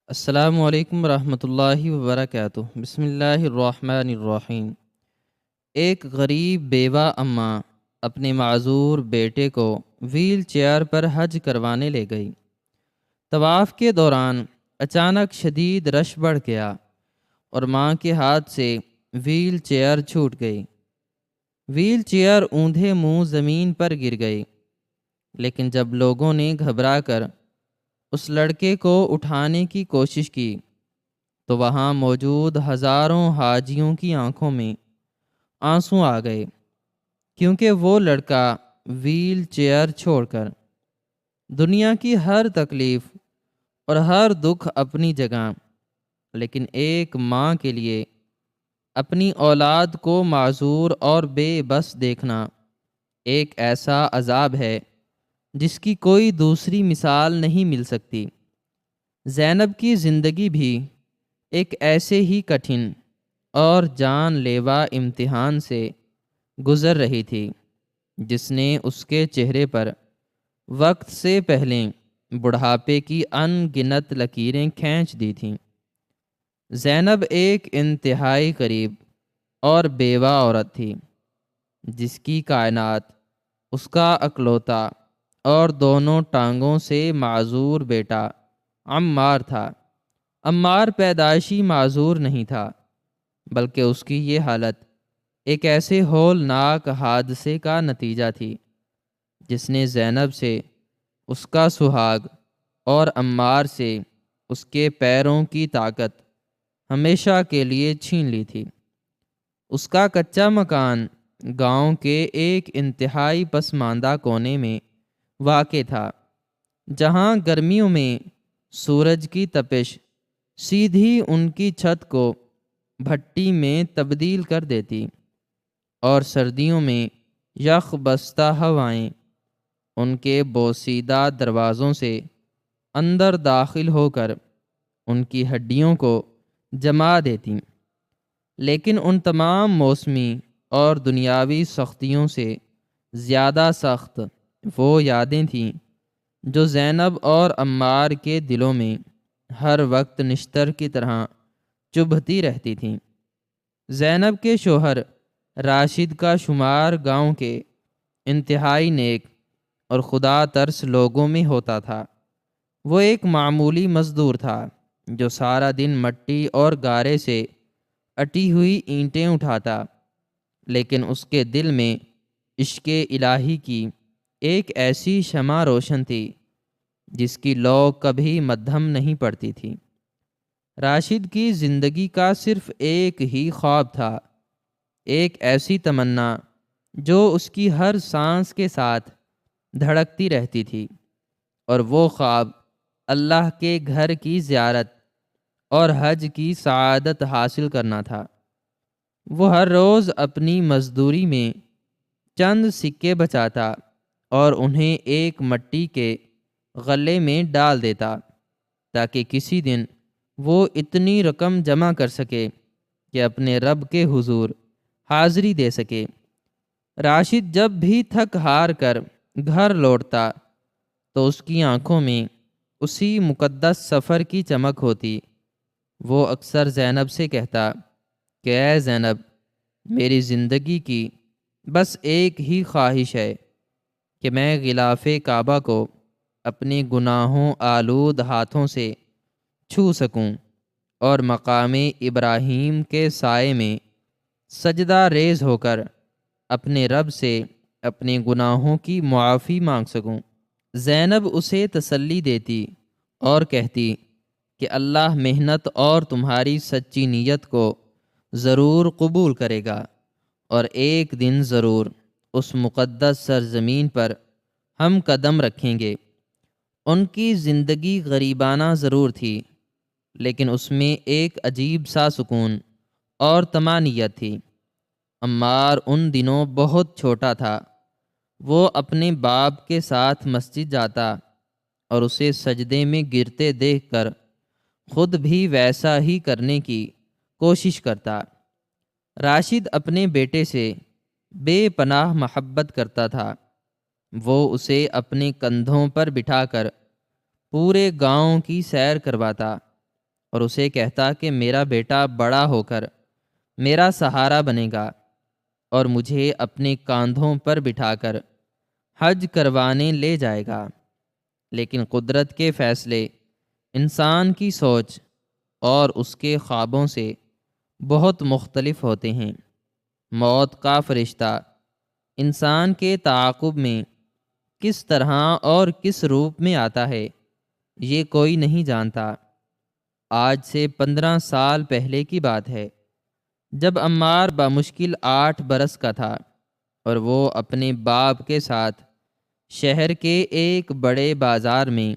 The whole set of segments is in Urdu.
السلام علیکم ورحمۃ اللہ وبرکاتہ۔ بسم اللہ الرحمن الرحیم۔ ایک غریب بیوہ اماں اپنے معذور بیٹے کو ویل چیئر پر حج کروانے لے گئی۔ طواف کے دوران اچانک شدید رش بڑھ گیا اور ماں کے ہاتھ سے ویل چیئر چھوٹ گئی۔ ویل چیئر اوندھے منہ زمین پر گر گئی، لیکن جب لوگوں نے گھبرا کر اس لڑکے کو اٹھانے کی کوشش کی تو وہاں موجود ہزاروں حاجیوں کی آنکھوں میں آنسو آ گئے، کیونکہ وہ لڑکا ویل چیئر چھوڑ کر دنیا کی ہر تکلیف اور ہر دکھ اپنی جگہ، لیکن ایک ماں کے لیے اپنی اولاد کو معذور اور بے بس دیکھنا ایک ایسا عذاب ہے جس کی کوئی دوسری مثال نہیں مل سکتی۔ زینب کی زندگی بھی ایک ایسے ہی کٹھن اور جان لیوا امتحان سے گزر رہی تھی، جس نے اس کے چہرے پر وقت سے پہلے بڑھاپے کی ان گنت لکیریں کھینچ دی تھیں۔ زینب ایک انتہائی غریب اور بیوہ عورت تھی، جس کی کائنات اس کا اکلوتا اور دونوں ٹانگوں سے معذور بیٹا عمار تھا۔ عمار پیدائشی معذور نہیں تھا، بلکہ اس کی یہ حالت ایک ایسے ہولناک حادثے کا نتیجہ تھی جس نے زینب سے اس کا سہاگ اور عمار سے اس کے پیروں کی طاقت ہمیشہ کے لیے چھین لی تھی۔ اس کا کچا مکان گاؤں کے ایک انتہائی پسماندہ کونے میں واقع تھا، جہاں گرمیوں میں سورج کی تپش سیدھی ان کی چھت کو بھٹی میں تبدیل کر دیتی، اور سردیوں میں یخ بستہ ہوائیں ان کے بوسیدہ دروازوں سے اندر داخل ہو کر ان کی ہڈیوں کو جما دیتی۔ لیکن ان تمام موسمی اور دنیاوی سختیوں سے زیادہ سخت وہ یادیں تھیں جو زینب اور عمار کے دلوں میں ہر وقت نشتر کی طرح چبھتی رہتی تھیں۔ زینب کے شوہر راشد کا شمار گاؤں کے انتہائی نیک اور خدا ترس لوگوں میں ہوتا تھا۔ وہ ایک معمولی مزدور تھا جو سارا دن مٹی اور گارے سے اٹی ہوئی اینٹیں اٹھاتا، لیکن اس کے دل میں عشق الہی کی ایک ایسی شمع روشن تھی جس کی لو کبھی مدھم نہیں پڑتی تھی۔ راشد کی زندگی کا صرف ایک ہی خواب تھا، ایک ایسی تمنا جو اس کی ہر سانس کے ساتھ دھڑکتی رہتی تھی، اور وہ خواب اللہ کے گھر کی زیارت اور حج کی سعادت حاصل کرنا تھا۔ وہ ہر روز اپنی مزدوری میں چند سکے بچاتا اور انہیں ایک مٹی کے غلے میں ڈال دیتا، تاکہ کسی دن وہ اتنی رقم جمع کر سکے کہ اپنے رب کے حضور حاضری دے سکے۔ راشد جب بھی تھک ہار کر گھر لوٹتا تو اس کی آنکھوں میں اسی مقدس سفر کی چمک ہوتی۔ وہ اکثر زینب سے کہتا کہ اے زینب، میری زندگی کی بس ایک ہی خواہش ہے کہ میں غلاف کعبہ کو اپنے گناہوں آلود ہاتھوں سے چھو سکوں اور مقام ابراہیم کے سائے میں سجدہ ریز ہو کر اپنے رب سے اپنے گناہوں کی معافی مانگ سکوں۔ زینب اسے تسلی دیتی اور کہتی کہ اللہ محنت اور تمہاری سچی نیت کو ضرور قبول کرے گا، اور ایک دن ضرور اس مقدس سرزمین پر ہم قدم رکھیں گے۔ ان کی زندگی غریبانہ ضرور تھی، لیکن اس میں ایک عجیب سا سکون اور طمانینت تھی۔ عمار ان دنوں بہت چھوٹا تھا۔ وہ اپنے باپ کے ساتھ مسجد جاتا اور اسے سجدے میں گرتے دیکھ کر خود بھی ویسا ہی کرنے کی کوشش کرتا۔ راشد اپنے بیٹے سے بے پناہ محبت کرتا تھا۔ وہ اسے اپنے کندھوں پر بٹھا کر پورے گاؤں کی سیر کرواتا اور اسے کہتا کہ میرا بیٹا بڑا ہو کر میرا سہارا بنے گا اور مجھے اپنے کاندھوں پر بٹھا کر حج کروانے لے جائے گا۔ لیکن قدرت کے فیصلے انسان کی سوچ اور اس کے خوابوں سے بہت مختلف ہوتے ہیں۔ موت کا فرشتہ انسان کے تعاقب میں کس طرح اور کس روپ میں آتا ہے یہ کوئی نہیں جانتا۔ آج سے 15 سال پہلے کی بات ہے، جب عمار بمشکل 8 برس کا تھا اور وہ اپنے باپ کے ساتھ شہر کے ایک بڑے بازار میں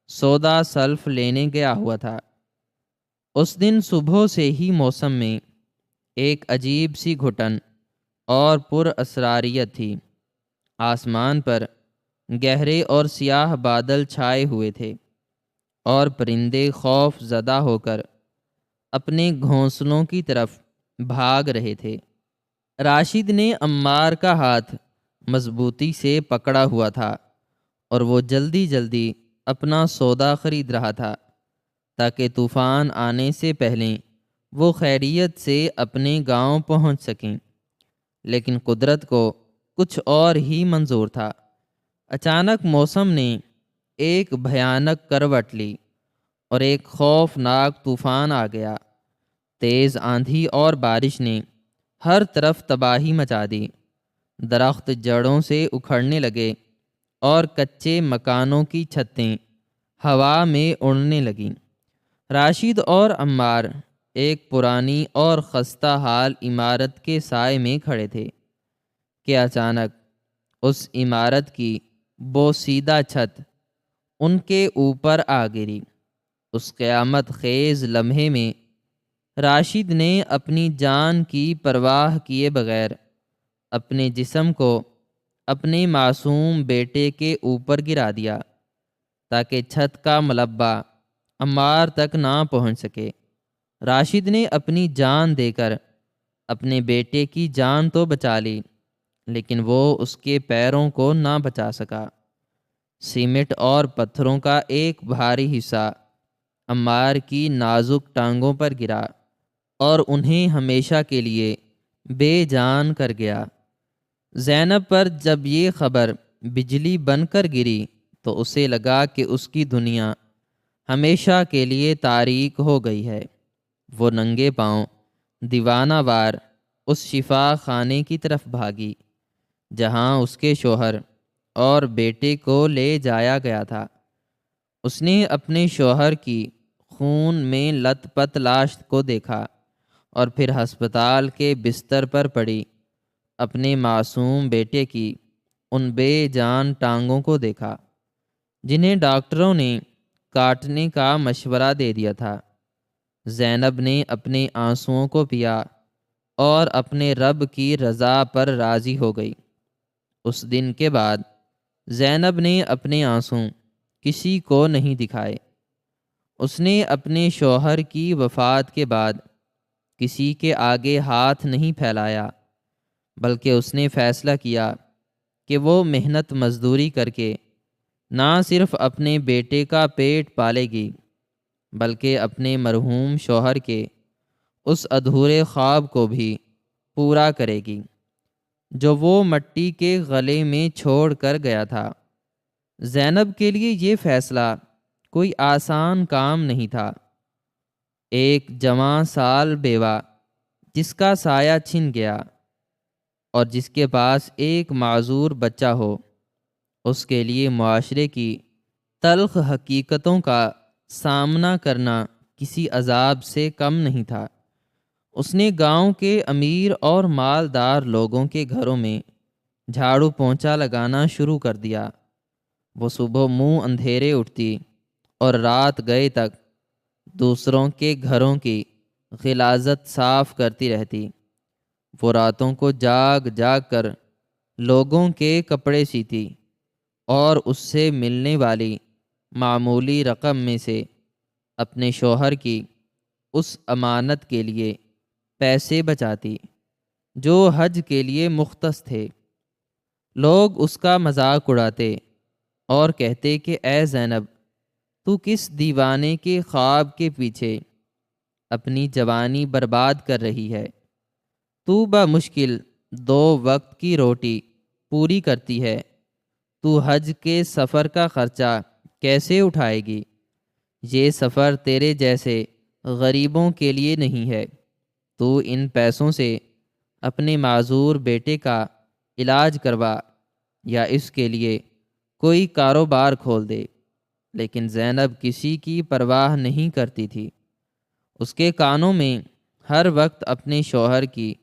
سودا سلف لینے گیا ہوا تھا۔ اس دن صبح سے ہی موسم میں ایک عجیب سی گھٹن اور پر اسراریت تھی۔ آسمان پر گہرے اور سیاہ بادل چھائے ہوئے تھے اور پرندے خوف زدہ ہو کر اپنے گھونسلوں کی طرف بھاگ رہے تھے۔ راشد نے عمار کا ہاتھ مضبوطی سے پکڑا ہوا تھا اور وہ جلدی جلدی اپنا سودا خرید رہا تھا تاکہ طوفان آنے سے پہلے وہ خیریت سے اپنے گاؤں پہنچ سکیں۔ لیکن قدرت کو کچھ اور ہی منظور تھا۔ اچانک موسم نے ایک بھیانک کروٹ لی اور ایک خوفناک طوفان آ گیا۔ تیز آندھی اور بارش نے ہر طرف تباہی مچا دی۔ درخت جڑوں سے اکھڑنے لگے اور کچے مکانوں کی چھتیں ہوا میں اڑنے لگیں۔ راشد اور عمار ایک پرانی اور خستہ حال عمارت کے سائے میں کھڑے تھے کہ اچانک اس عمارت کی بوسیدہ چھت ان کے اوپر آ گری۔ اس قیامت خیز لمحے میں راشد نے اپنی جان کی پرواہ کیے بغیر اپنے جسم کو اپنے معصوم بیٹے کے اوپر گرا دیا تاکہ چھت کا ملبہ عمار تک نہ پہنچ سکے۔ راشد نے اپنی جان دے کر اپنے بیٹے کی جان تو بچا لی، لیکن وہ اس کے پیروں کو نہ بچا سکا۔ سیمنٹ اور پتھروں کا ایک بھاری حصہ عمار کی نازک ٹانگوں پر گرا اور انہیں ہمیشہ کے لیے بے جان کر گیا۔ زینب پر جب یہ خبر بجلی بن کر گری تو اسے لگا کہ اس کی دنیا ہمیشہ کے لیے تاریک ہو گئی ہے۔ وہ ننگے پاؤں دیوانہ وار اس شفا خانے کی طرف بھاگی جہاں اس کے شوہر اور بیٹے کو لے جایا گیا تھا۔ اس نے اپنے شوہر کی خون میں لت پت لاش کو دیکھا اور پھر ہسپتال کے بستر پر پڑی اپنے معصوم بیٹے کی ان بے جان ٹانگوں کو دیکھا جنہیں ڈاکٹروں نے کاٹنے کا مشورہ دے دیا تھا۔ زینب نے اپنے آنسوؤں کو پیا اور اپنے رب کی رضا پر راضی ہو گئی۔ اس دن کے بعد زینب نے اپنے آنسو کسی کو نہیں دکھائے۔ اس نے اپنے شوہر کی وفات کے بعد کسی کے آگے ہاتھ نہیں پھیلایا، بلکہ اس نے فیصلہ کیا کہ وہ محنت مزدوری کر کے نہ صرف اپنے بیٹے کا پیٹ پالے گی بلکہ اپنے مرحوم شوہر کے اس ادھورے خواب کو بھی پورا کرے گی جو وہ مٹی کے غلے میں چھوڑ کر گیا تھا۔ زینب کے لیے یہ فیصلہ کوئی آسان کام نہیں تھا۔ ایک جوان سال بیوہ جس کا سایہ چھن گیا اور جس کے پاس ایک معذور بچہ ہو، اس کے لیے معاشرے کی تلخ حقیقتوں کا سامنا کرنا کسی عذاب سے کم نہیں تھا۔ اس نے گاؤں کے امیر اور مالدار لوگوں کے گھروں میں جھاڑو پونچھا لگانا شروع کر دیا۔ وہ صبح منہ اندھیرے اٹھتی اور رات گئے تک دوسروں کے گھروں کی غلاظت صاف کرتی رہتی۔ وہ راتوں کو جاگ جاگ کر لوگوں کے کپڑے سیتی اور اس سے ملنے والی معمولی رقم میں سے اپنے شوہر کی اس امانت کے لیے پیسے بچاتی جو حج کے لیے مختص تھے۔ لوگ اس کا مذاق اڑاتے اور کہتے کہ اے زینب، تو کس دیوانے کے خواب کے پیچھے اپنی جوانی برباد کر رہی ہے۔ تو بمشکل 2 وقت کی روٹی پوری کرتی ہے، تو حج کے سفر کا خرچہ کیسے اٹھائے گی؟ یہ سفر تیرے جیسے غریبوں کے لیے نہیں ہے۔ تو ان پیسوں سے اپنے معذور بیٹے کا علاج کروا یا اس کے لیے کوئی کاروبار کھول دے۔ لیکن زینب کسی کی پرواہ نہیں کرتی تھی۔ اس کے کانوں میں ہر وقت اپنے شوہر کی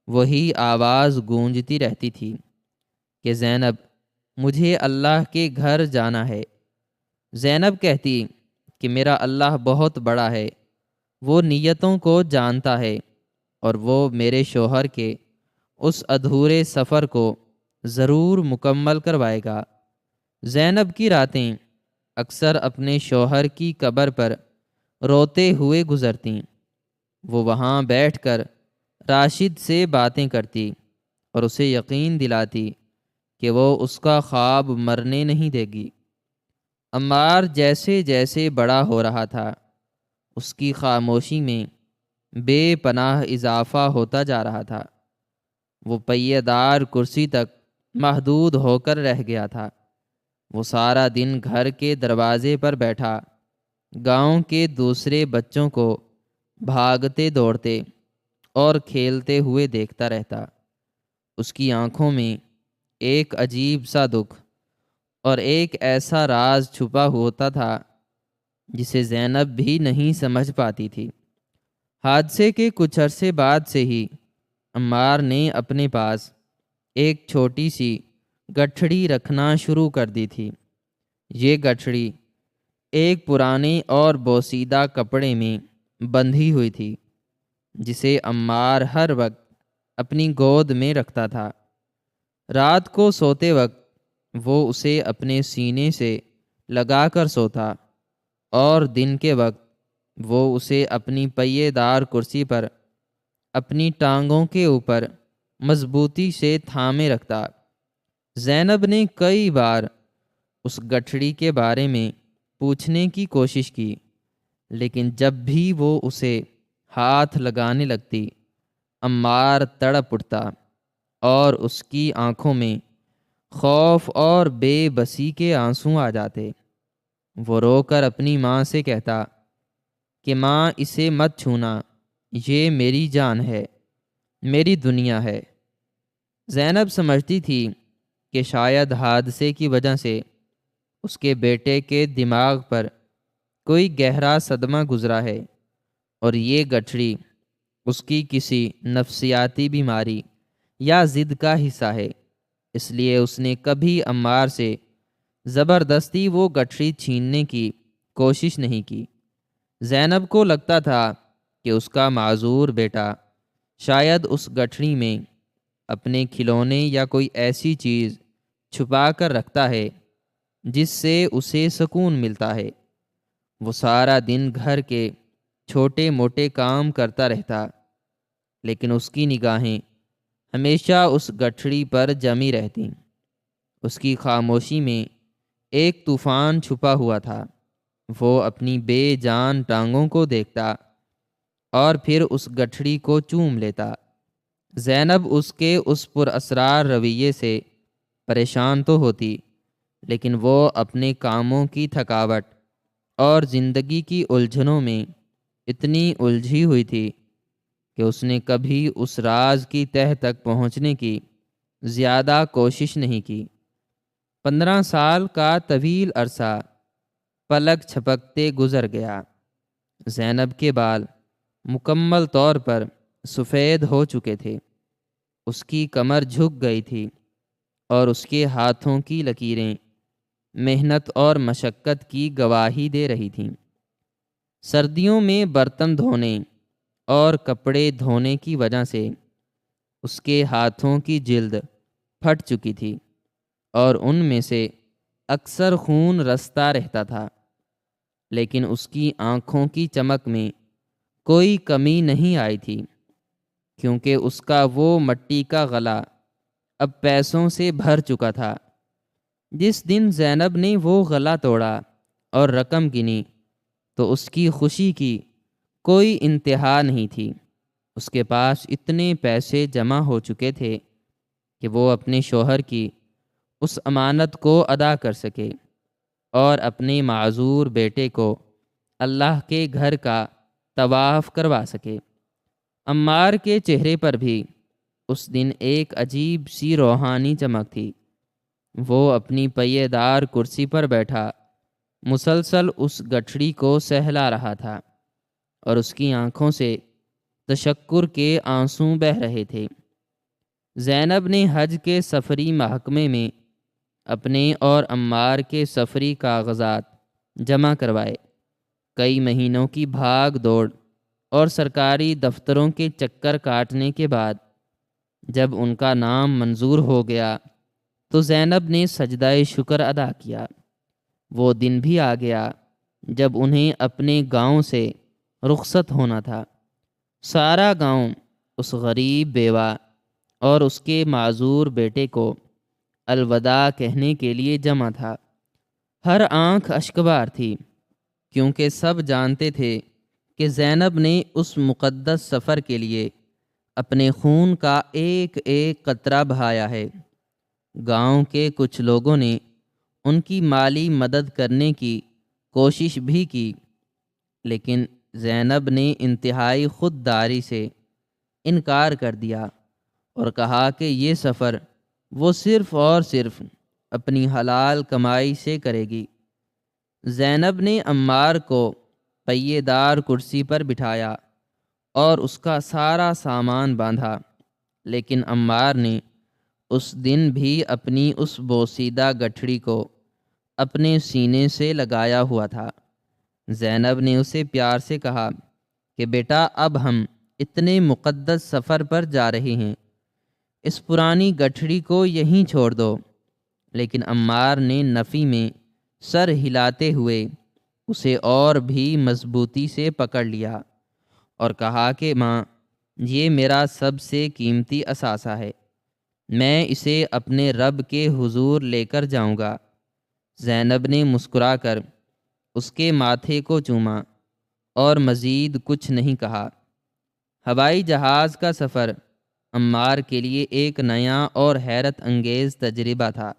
وہی آواز گونجتی رہتی تھی کہ زینب، مجھے اللہ کے گھر جانا ہے۔ زینب کہتی کہ میرا اللہ بہت بڑا ہے، وہ نیتوں کو جانتا ہے اور وہ میرے شوہر کے اس ادھورے سفر کو ضرور مکمل کروائے گا۔ زینب کی راتیں اکثر اپنے شوہر کی قبر پر روتے ہوئے گزرتیں۔ وہ وہاں بیٹھ کر راشد سے باتیں کرتی اور اسے یقین دلاتی کہ وہ اس کا خواب مرنے نہیں دے گی۔ عمار جیسے جیسے بڑا ہو رہا تھا، اس کی خاموشی میں بے پناہ اضافہ ہوتا جا رہا تھا۔ وہ پہیے دار کرسی تک محدود ہو کر رہ گیا تھا۔ وہ سارا دن گھر کے دروازے پر بیٹھا گاؤں کے دوسرے بچوں کو بھاگتے دوڑتے اور کھیلتے ہوئے دیکھتا رہتا۔ اس کی آنکھوں میں ایک عجیب سا دکھ اور ایک ایسا راز چھپا ہوتا تھا جسے زینب بھی نہیں سمجھ پاتی تھی۔ حادثے کے کچھ عرصے بعد سے ہی عمار نے اپنے پاس ایک چھوٹی سی گٹھڑی رکھنا شروع کر دی تھی۔ یہ گٹھڑی ایک پرانے اور بوسیدہ کپڑے میں بندھی ہوئی تھی، جسے عمار ہر وقت اپنی گود میں رکھتا تھا۔ رات کو سوتے وقت وہ اسے اپنے سینے سے لگا کر سوتا اور دن کے وقت وہ اسے اپنی پہیے دار کرسی پر اپنی ٹانگوں کے اوپر مضبوطی سے تھامے رکھتا۔ زینب نے کئی بار اس گٹھڑی کے بارے میں پوچھنے کی کوشش کی، لیکن جب بھی وہ اسے ہاتھ لگانے لگتی، عمار تڑپ اٹھتا اور اس کی آنکھوں میں خوف اور بے بسی کے آنسو آ جاتے۔ وہ رو کر اپنی ماں سے کہتا کہ ماں، اسے مت چھونا، یہ میری جان ہے، میری دنیا ہے۔ زینب سمجھتی تھی کہ شاید حادثے کی وجہ سے اس کے بیٹے کے دماغ پر کوئی گہرا صدمہ گزرا ہے اور یہ گٹھڑی اس کی کسی نفسیاتی بیماری یا ضد کا حصہ ہے۔ اس لیے اس نے کبھی عمار سے زبردستی وہ گٹھڑی چھیننے کی کوشش نہیں کی۔ زینب کو لگتا تھا کہ اس کا معذور بیٹا شاید اس گٹھڑی میں اپنے کھلونے یا کوئی ایسی چیز چھپا کر رکھتا ہے جس سے اسے سکون ملتا ہے۔ وہ سارا دن گھر کے چھوٹے موٹے کام کرتا رہتا، لیکن اس کی نگاہیں ہمیشہ اس گٹھڑی پر جمی رہتیں۔ اس کی خاموشی میں ایک طوفان چھپا ہوا تھا۔ وہ اپنی بے جان ٹانگوں کو دیکھتا اور پھر اس گٹھڑی کو چوم لیتا۔ زینب اس کے اس پر اسرار رویے سے پریشان تو ہوتی، لیکن وہ اپنے کاموں کی تھکاوٹ اور زندگی کی الجھنوں میں اتنی الجھی ہوئی تھی کہ اس نے کبھی اس راز کی تہہ تک پہنچنے کی زیادہ کوشش نہیں کی۔ 15 سال کا طویل عرصہ پلک چھپکتے گزر گیا۔ زینب کے بال مکمل طور پر سفید ہو چکے تھے، اس کی کمر جھک گئی تھی اور اس کے ہاتھوں کی لکیریں محنت اور مشقت کی گواہی دے رہی تھیں۔ سردیوں میں برتن دھونے اور کپڑے دھونے کی وجہ سے اس کے ہاتھوں کی جلد پھٹ چکی تھی اور ان میں سے اکثر خون رستا رہتا تھا، لیکن اس کی آنکھوں کی چمک میں کوئی کمی نہیں آئی تھی، کیونکہ اس کا وہ مٹی کا گلا اب پیسوں سے بھر چکا تھا۔ جس دن زینب نے وہ گلا توڑا اور رقم گنی تو اس کی خوشی کی کوئی انتہا نہیں تھی۔ اس کے پاس اتنے پیسے جمع ہو چکے تھے کہ وہ اپنے شوہر کی اس امانت کو ادا کر سکے اور اپنے معذور بیٹے کو اللہ کے گھر کا طواف کروا سکے۔ عمار کے چہرے پر بھی اس دن ایک عجیب سی روحانی چمک تھی۔ وہ اپنی پہیے دار کرسی پر بیٹھا مسلسل اس گٹھڑی کو سہلا رہا تھا اور اس کی آنکھوں سے تشکر کے آنسو بہہ رہے تھے۔ زینب نے حج کے سفری محکمے میں اپنے اور عمار کے سفری کاغذات جمع کروائے۔ کئی مہینوں کی بھاگ دوڑ اور سرکاری دفتروں کے چکر کاٹنے کے بعد جب ان کا نام منظور ہو گیا تو زینب نے سجدہ شکر ادا کیا۔ وہ دن بھی آ گیا جب انہیں اپنے گاؤں سے رخصت ہونا تھا۔ سارا گاؤں اس غریب بیوہ اور اس کے معذور بیٹے کو الوداع کہنے کے لیے جمع تھا۔ ہر آنکھ اشکبار تھی، کیونکہ سب جانتے تھے کہ زینب نے اس مقدس سفر کے لیے اپنے خون کا ایک ایک قطرہ بہایا ہے۔ گاؤں کے کچھ لوگوں نے ان کی مالی مدد کرنے کی کوشش بھی کی، لیکن زینب نے انتہائی خودداری سے انکار کر دیا اور کہا کہ یہ سفر وہ صرف اور صرف اپنی حلال کمائی سے کرے گی۔ زینب نے عمار کو پہیے دار کرسی پر بٹھایا اور اس کا سارا سامان باندھا، لیکن عمار نے اس دن بھی اپنی اس بوسیدہ گٹھڑی کو اپنے سینے سے لگایا ہوا تھا۔ زینب نے اسے پیار سے کہا کہ بیٹا، اب ہم اتنے مقدس سفر پر جا رہے ہیں، اس پرانی گٹھڑی کو یہیں چھوڑ دو۔ لیکن عمار نے نفی میں سر ہلاتے ہوئے اسے اور بھی مضبوطی سے پکڑ لیا اور کہا کہ ماں، یہ میرا سب سے قیمتی اثاثہ ہے، میں اسے اپنے رب کے حضور لے کر جاؤں گا۔ زینب نے مسکرا کر اس کے ماتھے کو چوما اور مزید کچھ نہیں کہا۔ ہوائی جہاز کا سفر عمار کے لیے ایک نیا اور حیرت انگیز تجربہ تھا۔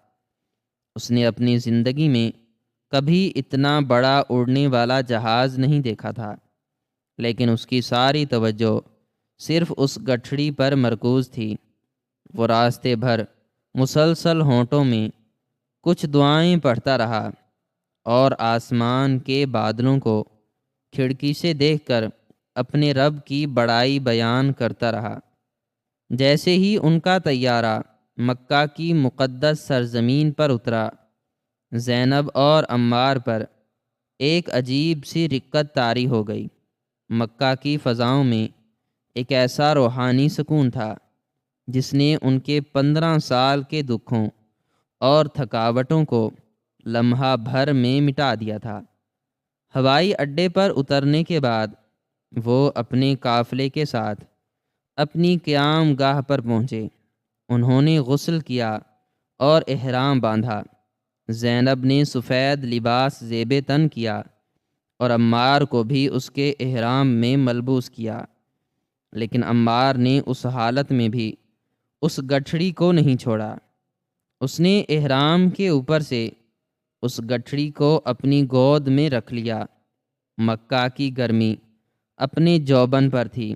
اس نے اپنی زندگی میں کبھی اتنا بڑا اڑنے والا جہاز نہیں دیکھا تھا، لیکن اس کی ساری توجہ صرف اس گٹھڑی پر مرکوز تھی۔ وہ راستے بھر مسلسل ہونٹوں میں کچھ دعائیں پڑھتا رہا اور آسمان کے بادلوں کو کھڑکی سے دیکھ کر اپنے رب کی بڑائی بیان کرتا رہا۔ جیسے ہی ان کا طیارہ مکہ کی مقدس سرزمین پر اترا، زینب اور عمار پر ایک عجیب سی رقت طاری ہو گئی۔ مکہ کی فضاؤں میں ایک ایسا روحانی سکون تھا جس نے ان کے 15 سال کے دکھوں اور تھکاوٹوں کو لمحہ بھر میں مٹا دیا تھا۔ ہوائی اڈے پر اترنے کے بعد وہ اپنے قافلے کے ساتھ اپنی قیام گاہ پر پہنچے۔ انہوں نے غسل کیا اور احرام باندھا۔ زینب نے سفید لباس زیب تن کیا اور عمار کو بھی اس کے احرام میں ملبوس کیا، لیکن عمار نے اس حالت میں بھی اس گٹھڑی کو نہیں چھوڑا۔ اس نے احرام کے اوپر سے اس گٹھڑی کو اپنی گود میں رکھ لیا۔ مکہ کی گرمی اپنے جوبن پر تھی،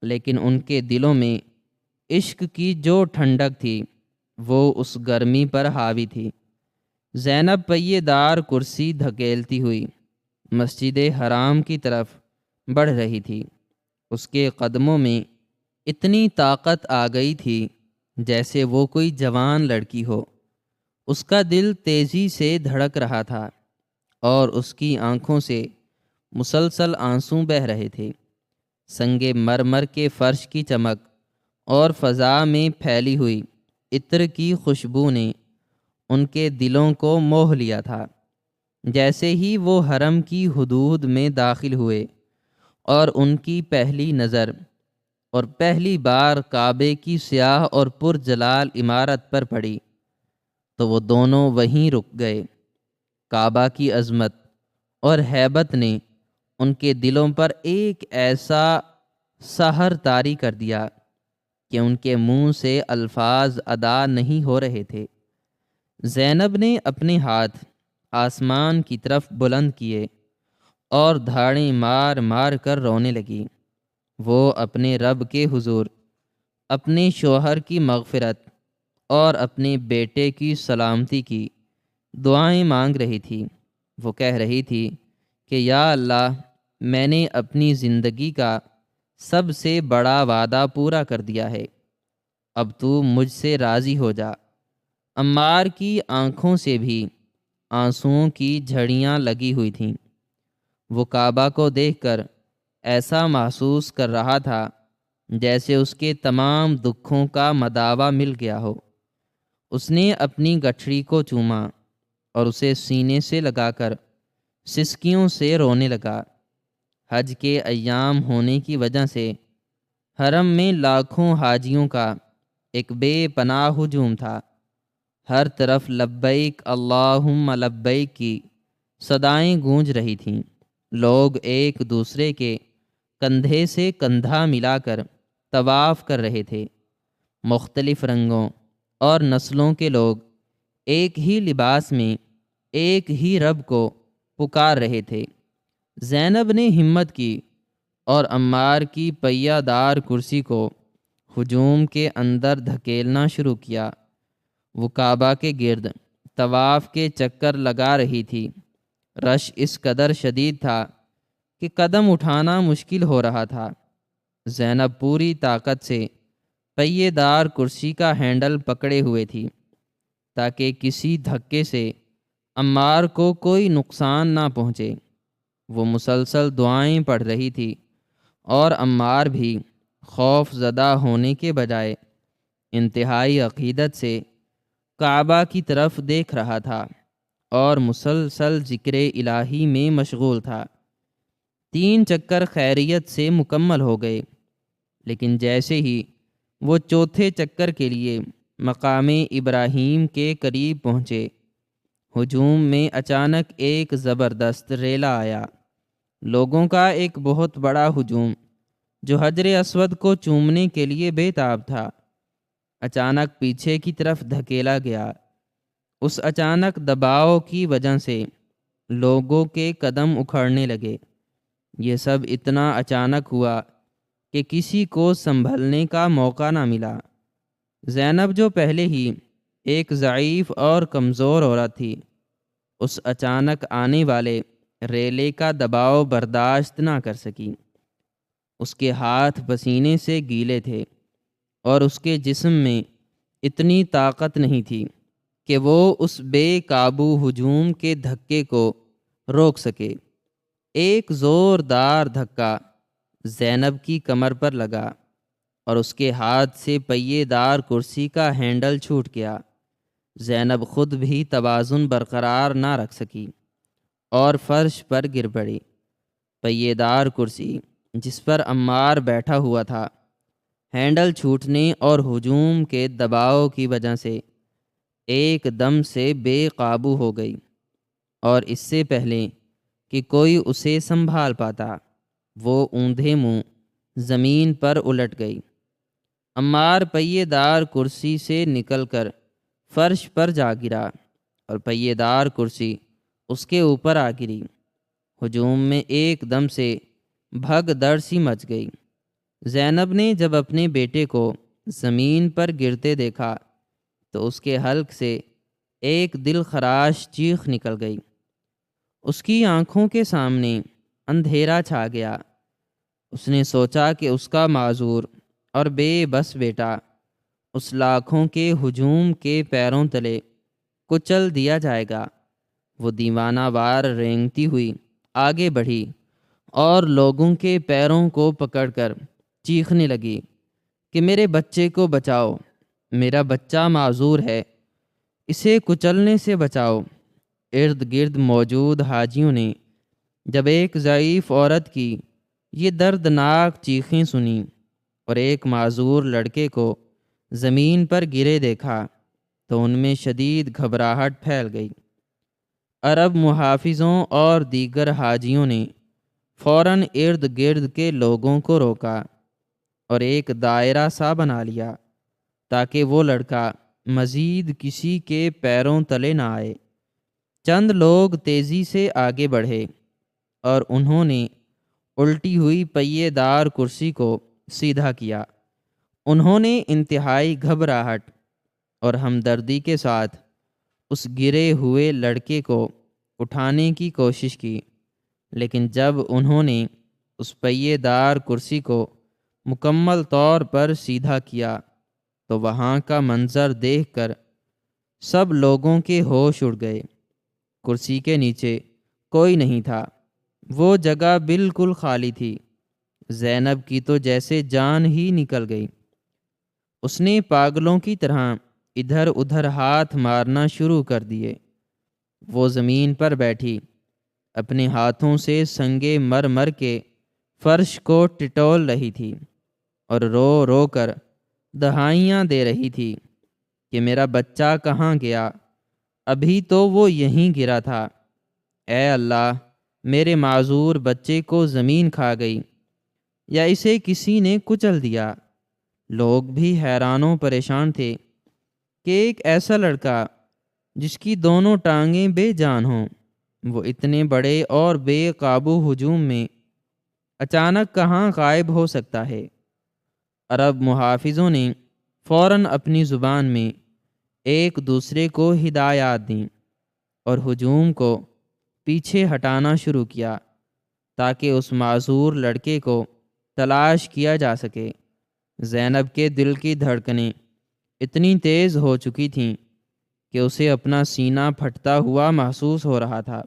لیکن ان کے دلوں میں عشق کی جو ٹھنڈک تھی وہ اس گرمی پر حاوی تھی۔ زینب پہیے دار کرسی دھکیلتی ہوئی مسجد حرام کی طرف بڑھ رہی تھی۔ اس کے قدموں میں اتنی طاقت آ گئی تھی جیسے وہ کوئی جوان لڑکی ہو۔ اس کا دل تیزی سے دھڑک رہا تھا اور اس کی آنکھوں سے مسلسل آنسو بہہ رہے تھے۔ سنگ مرمر کے فرش کی چمک اور فضا میں پھیلی ہوئی عطر کی خوشبو نے ان کے دلوں کو موہ لیا تھا۔ جیسے ہی وہ حرم کی حدود میں داخل ہوئے اور ان کی پہلی نظر اور پہلی بار کعبے کی سیاہ اور پرجلال عمارت پر پڑی تو وہ دونوں وہیں رک گئے۔ کعبہ کی عظمت اور ہیبت نے ان کے دلوں پر ایک ایسا سحر طاری کر دیا کہ ان کے منہ سے الفاظ ادا نہیں ہو رہے تھے۔ زینب نے اپنے ہاتھ آسمان کی طرف بلند کیے اور دھاڑیں مار مار کر رونے لگی۔ وہ اپنے رب کے حضور اپنے شوہر کی مغفرت اور اپنے بیٹے کی سلامتی کی دعائیں مانگ رہی تھی۔ وہ کہہ رہی تھی کہ یا اللہ، میں نے اپنی زندگی کا سب سے بڑا وعدہ پورا کر دیا ہے، اب تو مجھ سے راضی ہو جا۔ عمار کی آنکھوں سے بھی آنسوؤں کی جھڑیاں لگی ہوئی تھیں۔ وہ کعبہ کو دیکھ کر ایسا محسوس کر رہا تھا جیسے اس کے تمام دکھوں کا مداوع مل گیا ہو۔ اس نے اپنی گٹھڑی کو چوما اور اسے سینے سے لگا کر سسکیوں سے رونے لگا۔ حج کے ایام ہونے کی وجہ سے حرم میں لاکھوں حاجیوں کا ایک بے پناہ ہجوم تھا۔ ہر طرف لبیک اللہم لبیک کی صدائیں گونج رہی تھیں۔ لوگ ایک دوسرے کے کندھے سے کندھا ملا کر طواف کر رہے تھے۔ مختلف رنگوں اور نسلوں کے لوگ ایک ہی لباس میں ایک ہی رب کو پکار رہے تھے۔ زینب نے ہمت کی اور عمار کی پہیہ دار کرسی کو ہجوم کے اندر دھکیلنا شروع کیا۔ وہ کعبہ کے گرد طواف کے چکر لگا رہی تھی۔ رش اس قدر شدید تھا کہ قدم اٹھانا مشکل ہو رہا تھا۔ زینب پوری طاقت سے پہیے دار کرسی کا ہینڈل پکڑے ہوئے تھی تاکہ کسی دھکے سے عمار کو کوئی نقصان نہ پہنچے۔ وہ مسلسل دعائیں پڑھ رہی تھی اور عمار بھی خوف زدہ ہونے کے بجائے انتہائی عقیدت سے کعبہ کی طرف دیکھ رہا تھا اور مسلسل ذکر الہی میں مشغول تھا۔ 3 چکر خیریت سے مکمل ہو گئے، لیکن جیسے ہی وہ چوتھے چکر کے لیے مقام ابراہیم کے قریب پہنچے، ہجوم میں اچانک ایک زبردست ریلا آیا۔ لوگوں کا ایک بہت بڑا ہجوم جو حجر اسود کو چومنے کے لیے بے تاب تھا، اچانک پیچھے کی طرف دھکیلا گیا۔ اس اچانک دباؤ کی وجہ سے لوگوں کے قدم اکھڑنے لگے۔ یہ سب اتنا اچانک ہوا کہ کسی کو سنبھلنے کا موقع نہ ملا۔ زینب جو پہلے ہی ایک ضعیف اور کمزور عورت تھی، اس اچانک آنے والے ریلے کا دباؤ برداشت نہ کر سکی۔ اس کے ہاتھ پسینے سے گیلے تھے اور اس کے جسم میں اتنی طاقت نہیں تھی کہ وہ اس بے قابو ہجوم کے دھکے کو روک سکے۔ ایک زوردار دھکا زینب کی کمر پر لگا اور اس کے ہاتھ سے پہیے دار کرسی کا ہینڈل چھوٹ گیا۔ زینب خود بھی توازن برقرار نہ رکھ سکی اور فرش پر گر پڑی۔ پہیے دار کرسی جس پر عمار بیٹھا ہوا تھا، ہینڈل چھوٹنے اور ہجوم کے دباؤ کی وجہ سے ایک دم سے بے قابو ہو گئی، اور اس سے پہلے کہ کوئی اسے سنبھال پاتا، وہ اوندھے منہ زمین پر الٹ گئی۔ عمار پہیے دار کرسی سے نکل کر فرش پر جا گرا اور پہیے دار کرسی اس کے اوپر آ گری۔ ہجوم میں ایک دم سے بھگ دڑ سی مچ گئی۔ زینب نے جب اپنے بیٹے کو زمین پر گرتے دیکھا تو اس کے حلق سے ایک دل خراش چیخ نکل گئی۔ اس کی آنکھوں کے سامنے اندھیرا چھا گیا۔ اس نے سوچا کہ اس کا معذور اور بے بس بیٹا اس لاکھوں کے ہجوم کے پیروں تلے کچل دیا جائے گا۔ وہ دیوانہ وار رینگتی ہوئی آگے بڑھی اور لوگوں کے پیروں کو پکڑ کر چیخنے لگی کہ میرے بچے کو بچاؤ، میرا بچہ معذور ہے، اسے کچلنے سے بچاؤ۔ ارد گرد موجود حاجیوں نے جب ایک ضعیف عورت کی یہ دردناک چیخیں سنیں اور ایک معذور لڑکے کو زمین پر گرے دیکھا تو ان میں شدید گھبراہٹ پھیل گئی۔ عرب محافظوں اور دیگر حاجیوں نے فوراً ارد گرد کے لوگوں کو روکا اور ایک دائرہ سا بنا لیا تاکہ وہ لڑکا مزید کسی کے پیروں تلے نہ آئے۔ چند لوگ تیزی سے آگے بڑھے اور انہوں نے الٹی ہوئی پہیے دار کرسی کو سیدھا کیا۔ انہوں نے انتہائی گھبراہٹ اور ہمدردی کے ساتھ اس گرے ہوئے لڑکے کو اٹھانے کی کوشش کی، لیکن جب انہوں نے اس پہیے دار کرسی کو مکمل طور پر سیدھا کیا تو وہاں کا منظر دیکھ کر سب لوگوں کے ہوش اڑ گئے۔ کرسی کے نیچے کوئی نہیں تھا، وہ جگہ بالکل خالی تھی۔ زینب کی تو جیسے جان ہی نکل گئی۔ اس نے پاگلوں کی طرح ادھر ادھر ہاتھ مارنا شروع کر دیے۔ وہ زمین پر بیٹھی اپنے ہاتھوں سے سنگے مر مر کے فرش کو ٹٹول رہی تھی اور رو رو کر دہائیاں دے رہی تھی کہ میرا بچہ کہاں گیا؟ ابھی تو وہ یہیں گرا تھا۔ اے اللہ، میرے معذور بچے کو زمین کھا گئی یا اسے کسی نے کچل دیا۔ لوگ بھی حیران و پریشان تھے کہ ایک ایسا لڑکا جس کی دونوں ٹانگیں بے جان ہوں، وہ اتنے بڑے اور بے قابو ہجوم میں اچانک کہاں غائب ہو سکتا ہے۔ عرب محافظوں نے فوراً اپنی زبان میں ایک دوسرے کو ہدایات دیں اور ہجوم کو پیچھے ہٹانا شروع کیا تاکہ اس معذور لڑکے کو تلاش کیا جا سکے۔ زینب کے دل کی دھڑکنیں اتنی تیز ہو چکی تھیں کہ اسے اپنا سینہ پھٹتا ہوا محسوس ہو رہا تھا۔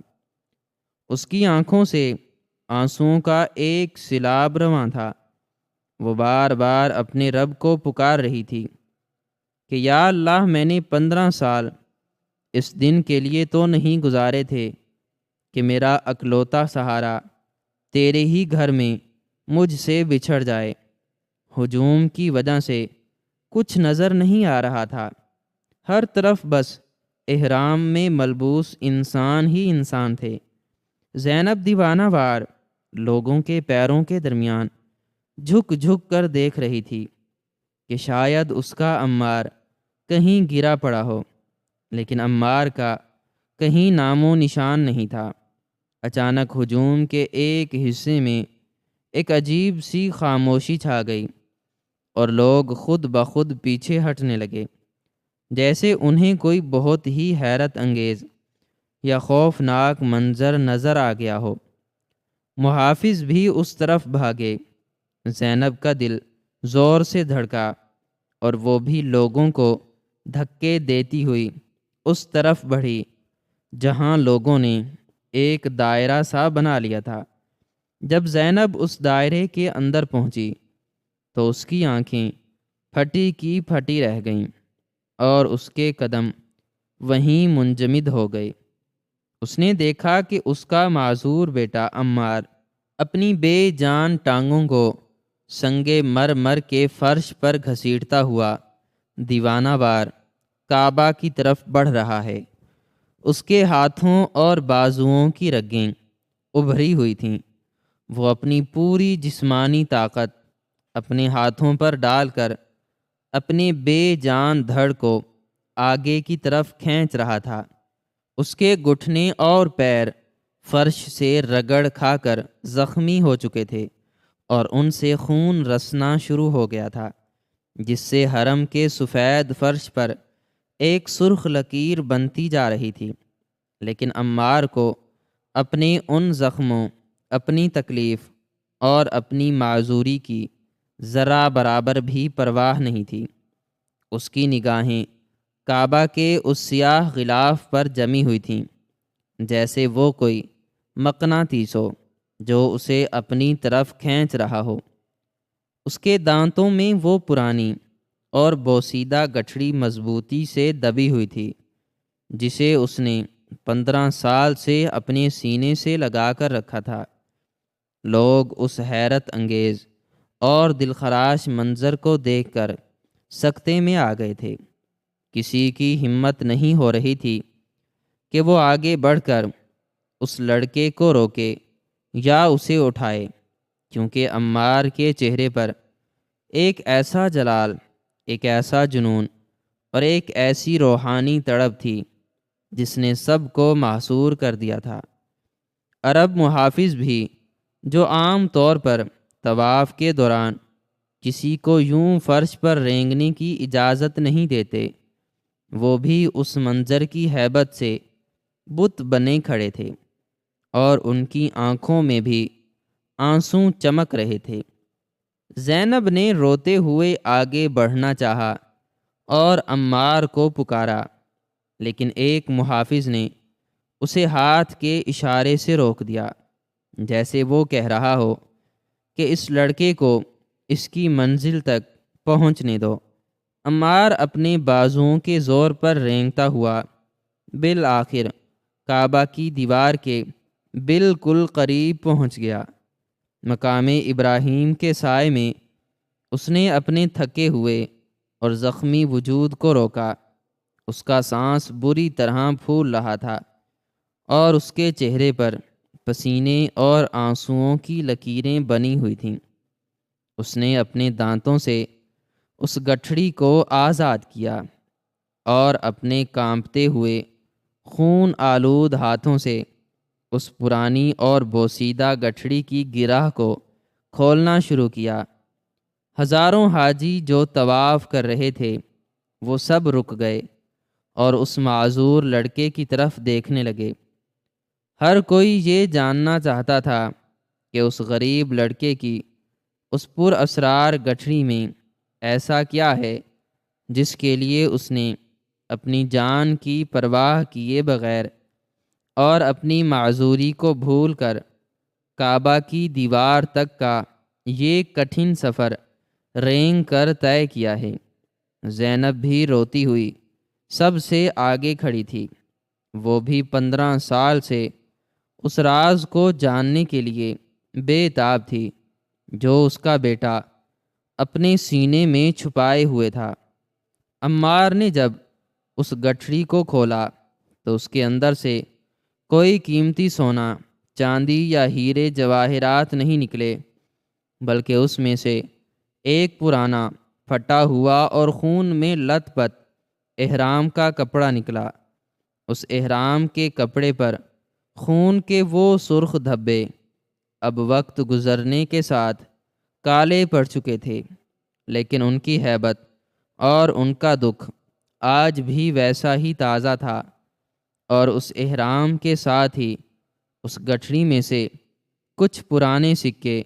اس کی آنکھوں سے آنسوؤں کا ایک سیلاب رواں تھا۔ وہ بار بار اپنے رب کو پکار رہی تھی کہ یا اللہ، میں نے 15 سال اس دن کے لیے تو نہیں گزارے تھے کہ میرا اکلوتا سہارا تیرے ہی گھر میں مجھ سے بچھڑ جائے۔ ہجوم کی وجہ سے کچھ نظر نہیں آ رہا تھا، ہر طرف بس احرام میں ملبوس انسان ہی انسان تھے۔ زینب دیوانہ وار لوگوں کے پیروں کے درمیان جھک جھک کر دیکھ رہی تھی کہ شاید اس کا عمار کہیں گرا پڑا ہو، لیکن عمار کا کہیں نام و نشان نہیں تھا۔ اچانک ہجوم کے ایک حصے میں ایک عجیب سی خاموشی چھا گئی اور لوگ خود بخود پیچھے ہٹنے لگے، جیسے انہیں کوئی بہت ہی حیرت انگیز یا خوفناک منظر نظر آ گیا ہو۔ محافظ بھی اس طرف بھاگے۔ زینب کا دل زور سے دھڑکا اور وہ بھی لوگوں کو دھکے دیتی ہوئی اس طرف بڑھی جہاں لوگوں نے ایک دائرہ سا بنا لیا تھا۔ جب زینب اس دائرے کے اندر پہنچی تو اس کی آنکھیں پھٹی کی پھٹی رہ گئیں اور اس کے قدم وہیں منجمد ہو گئے۔ اس نے دیکھا کہ اس کا معذور بیٹا عمار اپنی بے جان ٹانگوں کو سنگے مر مر کے فرش پر گھسیٹتا ہوا دیوانہ وار کعبہ کی طرف بڑھ رہا ہے۔ اس کے ہاتھوں اور بازوؤں کی رگیں ابھری ہوئی تھیں۔ وہ اپنی پوری جسمانی طاقت اپنے ہاتھوں پر ڈال کر اپنے بے جان دھڑ کو آگے کی طرف کھینچ رہا تھا۔ اس کے گھٹنے اور پیر فرش سے رگڑ کھا کر زخمی ہو چکے تھے اور ان سے خون رسنا شروع ہو گیا تھا، جس سے حرم کے سفید فرش پر ایک سرخ لکیر بنتی جا رہی تھی۔ لیکن عمار کو اپنے ان زخموں، اپنی تکلیف اور اپنی معذوری کی ذرا برابر بھی پرواہ نہیں تھی۔ اس کی نگاہیں کعبہ کے اس سیاہ غلاف پر جمی ہوئی تھیں، جیسے وہ کوئی مقناطیس ہو جو اسے اپنی طرف کھینچ رہا ہو۔ اس کے دانتوں میں وہ پرانی اور بوسیدہ گٹھڑی مضبوطی سے دبی ہوئی تھی جسے اس نے 15 سال سے اپنے سینے سے لگا کر رکھا تھا۔ لوگ اس حیرت انگیز اور دلخراش منظر کو دیکھ کر سکتے میں آ گئے تھے۔ کسی کی ہمت نہیں ہو رہی تھی کہ وہ آگے بڑھ کر اس لڑکے کو روکے یا اسے اٹھائے، کیونکہ عمار کے چہرے پر ایک ایسا جلال، ایک ایسا جنون اور ایک ایسی روحانی تڑپ تھی جس نے سب کو محصور کر دیا تھا۔ عرب محافظ بھی، جو عام طور پر طواف کے دوران کسی کو یوں فرش پر رینگنے کی اجازت نہیں دیتے، وہ بھی اس منظر کی ہیبت سے بت بنے کھڑے تھے، اور ان کی آنکھوں میں بھی آنسو چمک رہے تھے۔ زینب نے روتے ہوئے آگے بڑھنا چاہا اور عمار کو پکارا، لیکن ایک محافظ نے اسے ہاتھ کے اشارے سے روک دیا، جیسے وہ کہہ رہا ہو کہ اس لڑکے کو اس کی منزل تک پہنچنے دو۔ عمار اپنے بازوؤں کے زور پر رینگتا ہوا بالآخر کعبہ کی دیوار کے بالکل قریب پہنچ گیا۔ مقام ابراہیم کے سائے میں اس نے اپنے تھکے ہوئے اور زخمی وجود کو روکا۔ اس کا سانس بری طرح پھول رہا تھا اور اس کے چہرے پر پسینے اور آنسوؤں کی لکیریں بنی ہوئی تھیں۔ اس نے اپنے دانتوں سے اس گٹھڑی کو آزاد کیا اور اپنے کانپتے ہوئے خون آلود ہاتھوں سے اس پرانی اور بوسیدہ گٹھڑی کی گرہ کو کھولنا شروع کیا۔ ہزاروں حاجی جو طواف کر رہے تھے وہ سب رک گئے اور اس معذور لڑکے کی طرف دیکھنے لگے۔ ہر کوئی یہ جاننا چاہتا تھا کہ اس غریب لڑکے کی اس پر اسرار گٹھڑی میں ایسا کیا ہے جس کے لیے اس نے اپنی جان کی پرواہ کیے بغیر اور اپنی معذوری کو بھول کر کعبہ کی دیوار تک کا یہ کٹھن سفر رینگ کر طے کیا ہے۔ زینب بھی روتی ہوئی سب سے آگے کھڑی تھی۔ وہ بھی 15 سال سے اس راز کو جاننے کے لیے بے تاب تھی جو اس کا بیٹا اپنے سینے میں چھپائے ہوئے تھا۔ عمار نے جب اس گٹھڑی کو کھولا تو اس کے اندر سے کوئی قیمتی سونا، چاندی یا ہیرے جواہرات نہیں نکلے، بلکہ اس میں سے ایک پرانا پھٹا ہوا اور خون میں لت پت احرام کا کپڑا نکلا۔ اس احرام کے کپڑے پر خون کے وہ سرخ دھبے اب وقت گزرنے کے ساتھ کالے پڑ چکے تھے، لیکن ان کی ہیبت اور ان کا دکھ آج بھی ویسا ہی تازہ تھا، اور اس احرام کے ساتھ ہی اس گٹھڑی میں سے کچھ پرانے سکے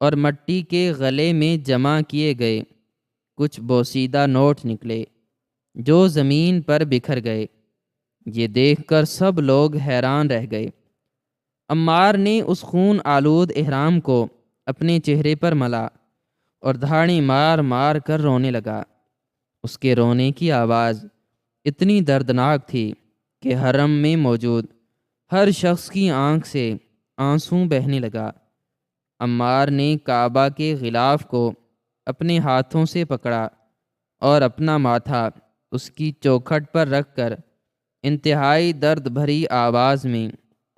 اور مٹی کے غلے میں جمع کیے گئے کچھ بوسیدہ نوٹ نکلے جو زمین پر بکھر گئے۔ یہ دیکھ کر سب لوگ حیران رہ گئے۔ عمار نے اس خون آلود احرام کو اپنے چہرے پر ملا اور دھاڑی مار مار کر رونے لگا۔ اس کے رونے کی آواز اتنی دردناک تھی کہ حرم میں موجود ہر شخص کی آنکھ سے آنسو بہنے لگا۔ عمار نے کعبہ کے غلاف کو اپنے ہاتھوں سے پکڑا اور اپنا ماتھا اس کی چوکھٹ پر رکھ کر انتہائی درد بھری آواز میں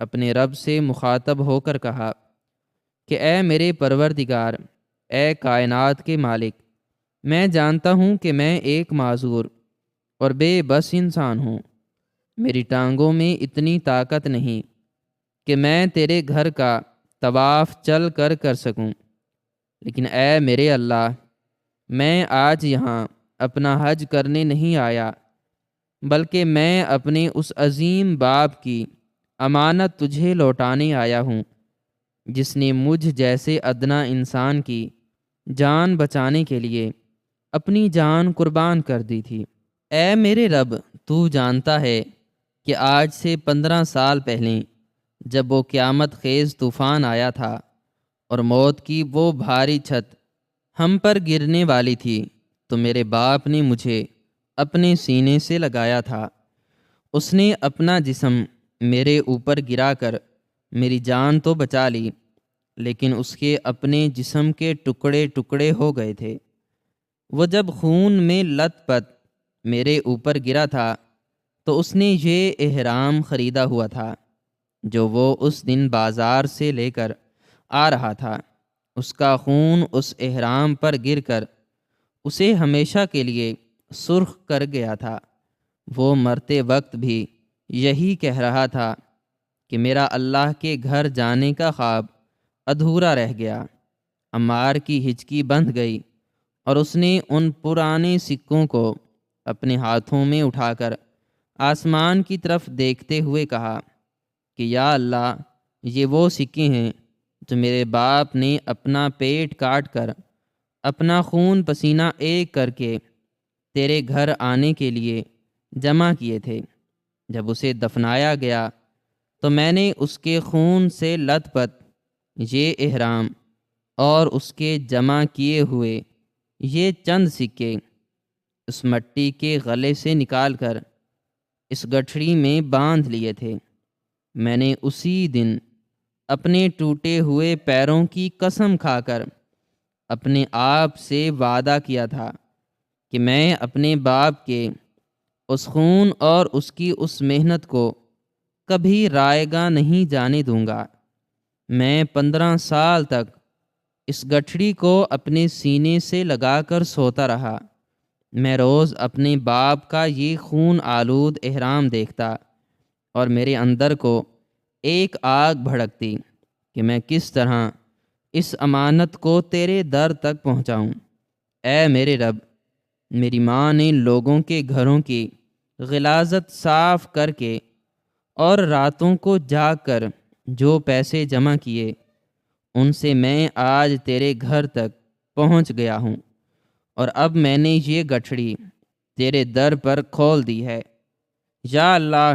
اپنے رب سے مخاطب ہو کر کہا کہ اے میرے پروردگار، اے کائنات کے مالک، میں جانتا ہوں کہ میں ایک معذور اور بے بس انسان ہوں۔ میری ٹانگوں میں اتنی طاقت نہیں کہ میں تیرے گھر کا طواف چل کر سکوں، لیکن اے میرے اللہ، میں آج یہاں اپنا حج کرنے نہیں آیا، بلکہ میں اپنے اس عظیم باپ کی امانت تجھے لوٹانے آیا ہوں جس نے مجھ جیسے ادنا انسان کی جان بچانے کے لیے اپنی جان قربان کر دی تھی۔ اے میرے رب، تو جانتا ہے کہ آج سے 15 سال پہلے جب وہ قیامت خیز طوفان آیا تھا اور موت کی وہ بھاری چھت ہم پر گرنے والی تھی تو میرے باپ نے مجھے اپنے سینے سے لگایا تھا۔ اس نے اپنا جسم میرے اوپر گرا کر میری جان تو بچا لی، لیکن اس کے اپنے جسم کے ٹکڑے ٹکڑے ہو گئے تھے۔ وہ جب خون میں لت پت میرے اوپر گرا تھا تو اس نے یہ احرام خریدا ہوا تھا جو وہ اس دن بازار سے لے کر آ رہا تھا، اس کا خون اس احرام پر گر کر اسے ہمیشہ کے لیے سرخ کر گیا تھا۔ وہ مرتے وقت بھی یہی کہہ رہا تھا کہ میرا اللہ کے گھر جانے کا خواب ادھورا رہ گیا۔ عمار کی ہچکی بندھ گئی اور اس نے ان پرانے سکوں کو اپنے ہاتھوں میں اٹھا کر آسمان کی طرف دیکھتے ہوئے کہا کہ یا اللہ، یہ وہ سکے ہیں جو میرے باپ نے اپنا پیٹ کاٹ کر، اپنا خون پسینہ ایک کر کے تیرے گھر آنے کے لیے جمع کیے تھے۔ جب اسے دفنایا گیا تو میں نے اس کے خون سے لت پت یہ احرام اور اس کے جمع کیے ہوئے یہ چند سکے اس مٹی کے غلے سے نکال کر اس گٹھڑی میں باندھ لیے تھے۔ میں نے اسی دن اپنے ٹوٹے ہوئے پیروں کی قسم کھا کر اپنے آپ سے وعدہ کیا تھا کہ میں اپنے باپ کے اس خون اور اس کی اس محنت کو کبھی رائیگاں نہیں جانے دوں گا۔ میں 15 سال تک اس گٹھڑی کو اپنے سینے سے لگا کر سوتا رہا۔ میں روز اپنے باپ کا یہ خون آلود احرام دیکھتا اور میرے اندر کو ایک آگ بھڑکتی کہ میں کس طرح اس امانت کو تیرے در تک پہنچاؤں۔ اے میرے رب، میری ماں نے لوگوں کے گھروں کی غلاظت صاف کر کے اور راتوں کو جاگ کر جو پیسے جمع کیے، ان سے میں آج تیرے گھر تک پہنچ گیا ہوں، اور اب میں نے یہ گٹھڑی تیرے در پر کھول دی ہے۔ یا اللہ،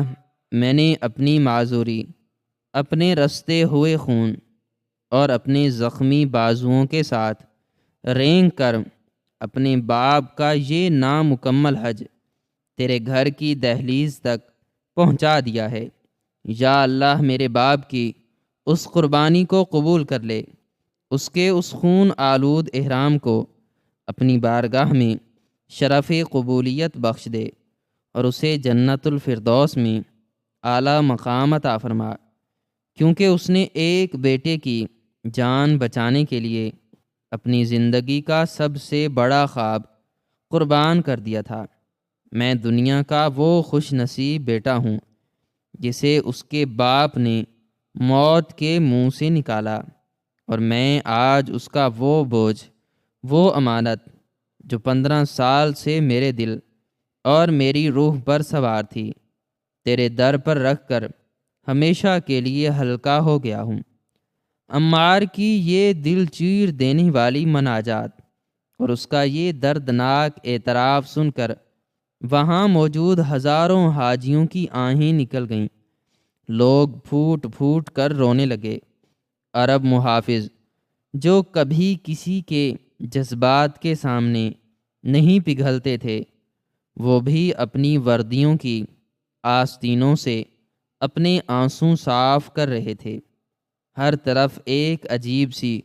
میں نے اپنی معذوری، اپنے رستے ہوئے خون اور اپنے زخمی بازوؤں کے ساتھ رینگ کر اپنے باپ کا یہ نامکمل حج تیرے گھر کی دہلیز تک پہنچا دیا ہے۔ یا اللہ، میرے باپ کی اس قربانی کو قبول کر لے، اس کے اس خون آلود احرام کو اپنی بارگاہ میں شرف قبولیت بخش دے اور اسے جنت الفردوس میں اعلیٰ مقام عطا فرما، کیونکہ اس نے ایک بیٹے کی جان بچانے کے لیے اپنی زندگی کا سب سے بڑا خواب قربان کر دیا تھا۔ میں دنیا کا وہ خوش نصیب بیٹا ہوں جسے اس کے باپ نے موت کے منہ سے نکالا، اور میں آج اس کا وہ بوجھ، وہ امانت جو 15 سال سے میرے دل اور میری روح پر سوار تھی، تیرے در پر رکھ کر ہمیشہ کے لیے ہلکا ہو گیا ہوں۔ عمار کی یہ دل چیر دینے والی مناجات اور اس کا یہ دردناک اعتراف سن کر وہاں موجود ہزاروں حاجیوں کی آہیں نکل گئیں۔ لوگ پھوٹ پھوٹ کر رونے لگے۔ عرب محافظ جو کبھی کسی کے جذبات کے سامنے نہیں پگھلتے تھے، وہ بھی اپنی وردیوں کی آستینوں سے اپنے آنسو صاف کر رہے تھے۔ ہر طرف ایک عجیب سی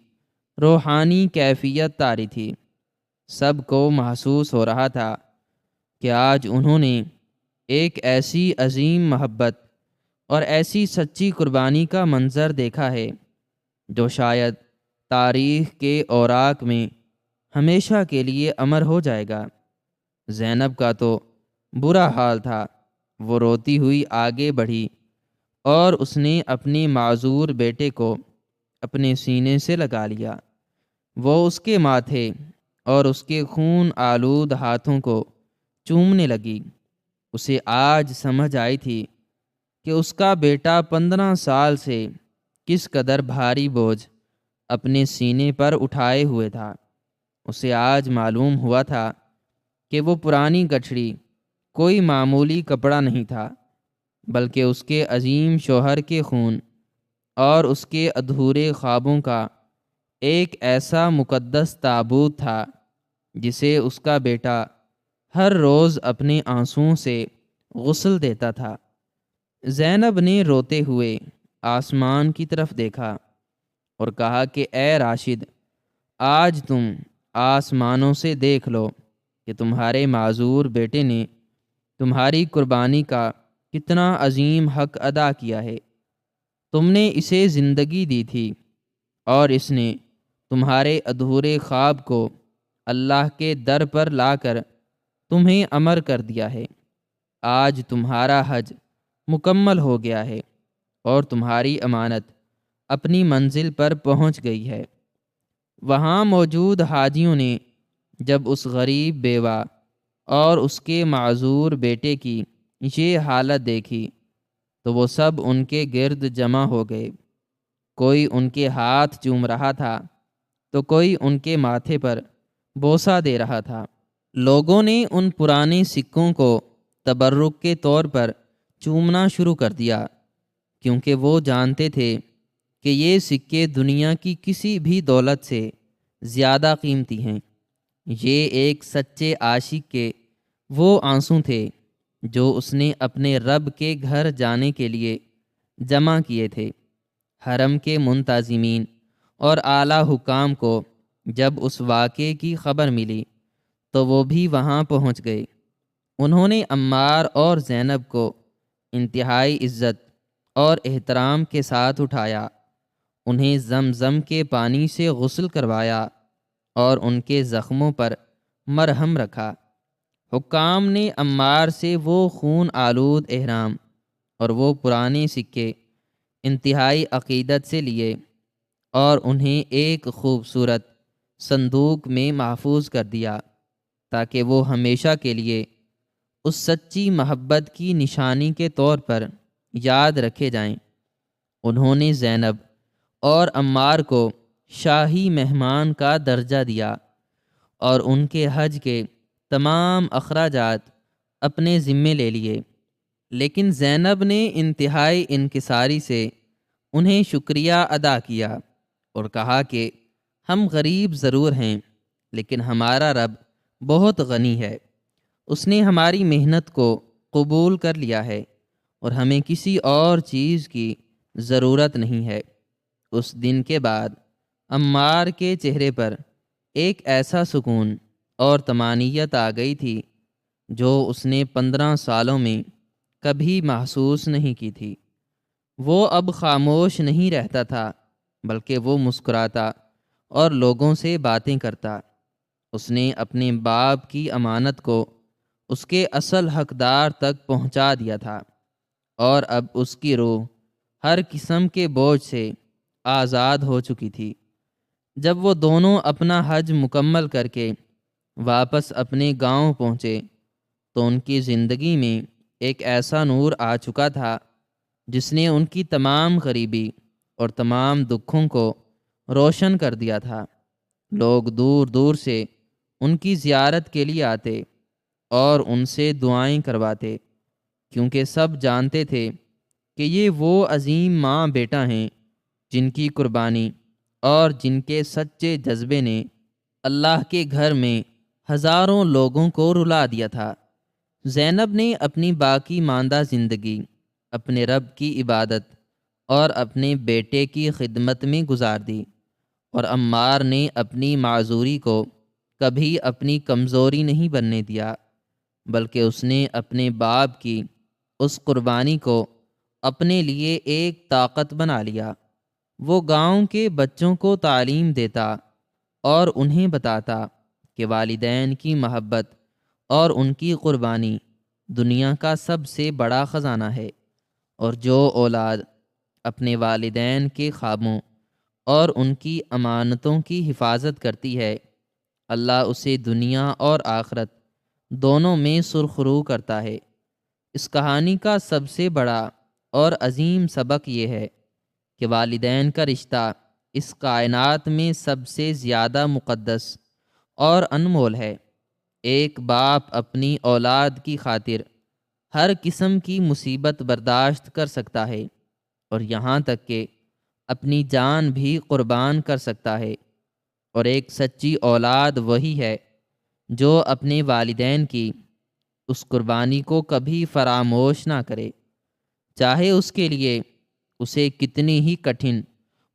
روحانی کیفیت طاری تھی۔ سب کو محسوس ہو رہا تھا کہ آج انہوں نے ایک ایسی عظیم محبت اور ایسی سچی قربانی کا منظر دیکھا ہے جو شاید تاریخ کے اوراق میں ہمیشہ کے لیے امر ہو جائے گا۔ زینب کا تو برا حال تھا۔ وہ روتی ہوئی آگے بڑھی اور اس نے اپنے معذور بیٹے کو اپنے سینے سے لگا لیا۔ وہ اس کے ماتھے اور اس کے خون آلود ہاتھوں کو چومنے لگی۔ اسے آج سمجھ آئی تھی کہ اس کا بیٹا 15 سال سے کس قدر بھاری بوجھ اپنے سینے پر اٹھائے ہوئے تھا۔ اسے آج معلوم ہوا تھا کہ وہ پرانی گٹھڑی کوئی معمولی کپڑا نہیں تھا، بلکہ اس کے عظیم شوہر کے خون اور اس کے ادھورے خوابوں کا ایک ایسا مقدس تابوت تھا جسے اس کا بیٹا ہر روز اپنے آنسوؤں سے غسل دیتا تھا۔ زینب نے روتے ہوئے آسمان کی طرف دیکھا اور کہا کہ اے راشد، آج تم آسمانوں سے دیکھ لو کہ تمہارے معذور بیٹے نے تمہاری قربانی کا کتنا عظیم حق ادا کیا ہے۔ تم نے اسے زندگی دی تھی اور اس نے تمہارے ادھورے خواب کو اللہ کے در پر لا کر تمہیں امر کر دیا ہے۔ آج تمہارا حج مکمل ہو گیا ہے اور تمہاری امانت اپنی منزل پر پہنچ گئی ہے۔ وہاں موجود حاجیوں نے جب اس غریب بیوہ اور اس کے معذور بیٹے کی یہ حالت دیکھی تو وہ سب ان کے گرد جمع ہو گئے۔ کوئی ان کے ہاتھ چوم رہا تھا تو کوئی ان کے ماتھے پر بوسہ دے رہا تھا۔ لوگوں نے ان پرانے سکوں کو تبرک کے طور پر چومنا شروع کر دیا، کیونکہ وہ جانتے تھے کہ یہ سکے دنیا کی کسی بھی دولت سے زیادہ قیمتی ہیں۔ یہ ایک سچے عاشق کے وہ آنسو تھے جو اس نے اپنے رب کے گھر جانے کے لیے جمع کیے تھے۔ حرم کے منتظمین اور اعلیٰ حکام کو جب اس واقعے کی خبر ملی تو وہ بھی وہاں پہنچ گئے۔ انہوں نے عمار اور زینب کو انتہائی عزت اور احترام کے ساتھ اٹھایا، انہیں زمزم کے پانی سے غسل کروایا اور ان کے زخموں پر مرہم رکھا۔ حکام نے عمار سے وہ خون آلود احرام اور وہ پرانے سکے انتہائی عقیدت سے لیے اور انہیں ایک خوبصورت صندوق میں محفوظ کر دیا تاکہ وہ ہمیشہ کے لیے اس سچی محبت کی نشانی کے طور پر یاد رکھے جائیں۔ انہوں نے زینب اور عمار کو شاہی مہمان کا درجہ دیا اور ان کے حج کے تمام اخراجات اپنے ذمے لے لیے، لیکن زینب نے انتہائی انکساری سے انہیں شکریہ ادا کیا اور کہا کہ ہم غریب ضرور ہیں لیکن ہمارا رب بہت غنی ہے، اس نے ہماری محنت کو قبول کر لیا ہے اور ہمیں کسی اور چیز کی ضرورت نہیں ہے۔ اس دن کے بعد عمار کے چہرے پر ایک ایسا سکون اور طمانینت آ گئی تھی جو اس نے 15 سالوں میں کبھی محسوس نہیں کی تھی۔ وہ اب خاموش نہیں رہتا تھا بلکہ وہ مسکراتا اور لوگوں سے باتیں کرتا۔ اس نے اپنے باپ کی امانت کو اس کے اصل حقدار تک پہنچا دیا تھا اور اب اس کی روح ہر قسم کے بوجھ سے آزاد ہو چکی تھی۔ جب وہ دونوں اپنا حج مکمل کر کے واپس اپنے گاؤں پہنچے تو ان کی زندگی میں ایک ایسا نور آ چکا تھا جس نے ان کی تمام غریبی اور تمام دکھوں کو روشن کر دیا تھا۔ لوگ دور دور سے ان کی زیارت کے لیے آتے اور ان سے دعائیں کرواتے، کیونکہ سب جانتے تھے کہ یہ وہ عظیم ماں بیٹا ہیں جن کی قربانی اور جن کے سچے جذبے نے اللہ کے گھر میں ہزاروں لوگوں کو رلا دیا تھا۔ زینب نے اپنی باقی ماندہ زندگی اپنے رب کی عبادت اور اپنے بیٹے کی خدمت میں گزار دی، اور عمار نے اپنی معذوری کو کبھی اپنی کمزوری نہیں بننے دیا، بلکہ اس نے اپنے باپ کی اس قربانی کو اپنے لیے ایک طاقت بنا لیا۔ وہ گاؤں کے بچوں کو تعلیم دیتا اور انہیں بتاتا کہ والدین کی محبت اور ان کی قربانی دنیا کا سب سے بڑا خزانہ ہے، اور جو اولاد اپنے والدین کے خوابوں اور ان کی امانتوں کی حفاظت کرتی ہے، اللہ اسے دنیا اور آخرت دونوں میں سرخرو کرتا ہے۔ اس کہانی کا سب سے بڑا اور عظیم سبق یہ ہے کہ والدین کا رشتہ اس کائنات میں سب سے زیادہ مقدس اور انمول ہے۔ ایک باپ اپنی اولاد کی خاطر ہر قسم کی مصیبت برداشت کر سکتا ہے، اور یہاں تک کہ اپنی جان بھی قربان کر سکتا ہے، اور ایک سچی اولاد وہی ہے جو اپنے والدین کی اس قربانی کو کبھی فراموش نہ کرے، چاہے اس کے لیے اسے کتنی ہی کٹھن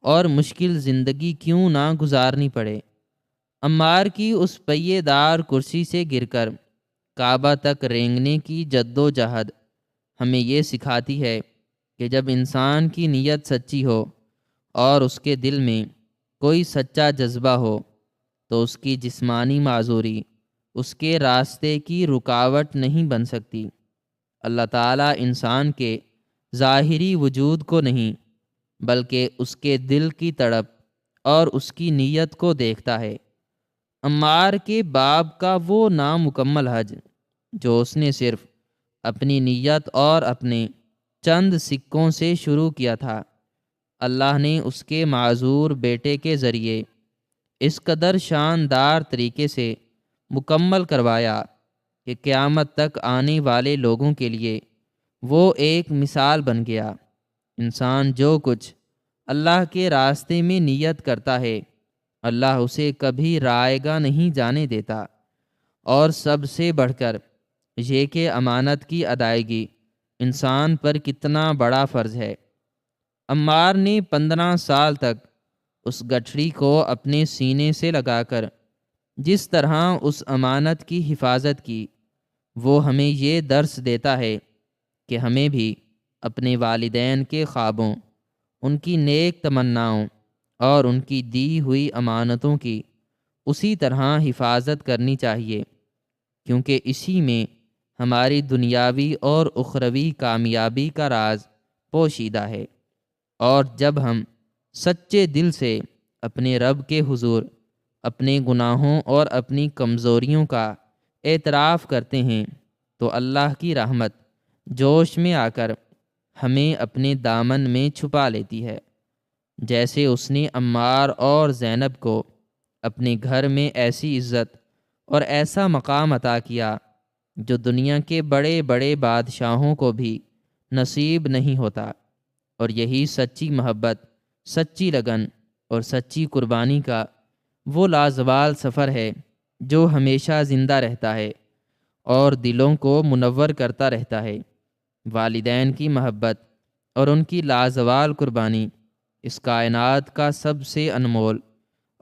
اور مشکل زندگی کیوں نہ گزارنی پڑے۔ عمار کی اس پہیے دار کرسی سے گر کر کعبہ تک رینگنے کی جد و جہد ہمیں یہ سکھاتی ہے کہ جب انسان کی نیت سچی ہو اور اس کے دل میں کوئی سچا جذبہ ہو تو اس کی جسمانی معذوری اس کے راستے کی رکاوٹ نہیں بن سکتی۔ اللہ تعالیٰ انسان کے ظاہری وجود کو نہیں بلکہ اس کے دل کی تڑپ اور اس کی نیت کو دیکھتا ہے۔ عمار کے باپ کا وہ نامکمل حج جو اس نے صرف اپنی نیت اور اپنے چند سکوں سے شروع کیا تھا، اللہ نے اس کے معذور بیٹے کے ذریعے اس قدر شاندار طریقے سے مکمل کروایا کہ قیامت تک آنے والے لوگوں کے لیے وہ ایک مثال بن گیا۔ انسان جو کچھ اللہ کے راستے میں نیت کرتا ہے اللہ اسے کبھی رائے گاہ نہیں جانے دیتا، اور سب سے بڑھ کر یہ کہ امانت کی ادائیگی انسان پر کتنا بڑا فرض ہے۔ عمار نے 15 سال تک اس گٹھڑی کو اپنے سینے سے لگا کر جس طرح اس امانت کی حفاظت کی، وہ ہمیں یہ درس دیتا ہے کہ ہمیں بھی اپنے والدین کے خوابوں، ان کی نیک تمناؤں اور ان کی دی ہوئی امانتوں کی اسی طرح حفاظت کرنی چاہیے، کیونکہ اسی میں ہماری دنیاوی اور اخروی کامیابی کا راز پوشیدہ ہے۔ اور جب ہم سچے دل سے اپنے رب کے حضور اپنے گناہوں اور اپنی کمزوریوں کا اعتراف کرتے ہیں تو اللہ کی رحمت جوش میں آ کر ہمیں اپنے دامن میں چھپا لیتی ہے، جیسے اس نے عمار اور زینب کو اپنے گھر میں ایسی عزت اور ایسا مقام عطا کیا جو دنیا کے بڑے بڑے بادشاہوں کو بھی نصیب نہیں ہوتا۔ اور یہی سچی محبت، سچی لگن اور سچی قربانی کا وہ لازوال سفر ہے جو ہمیشہ زندہ رہتا ہے اور دلوں کو منور کرتا رہتا ہے۔ والدین کی محبت اور ان کی لازوال قربانی اس کائنات کا سب سے انمول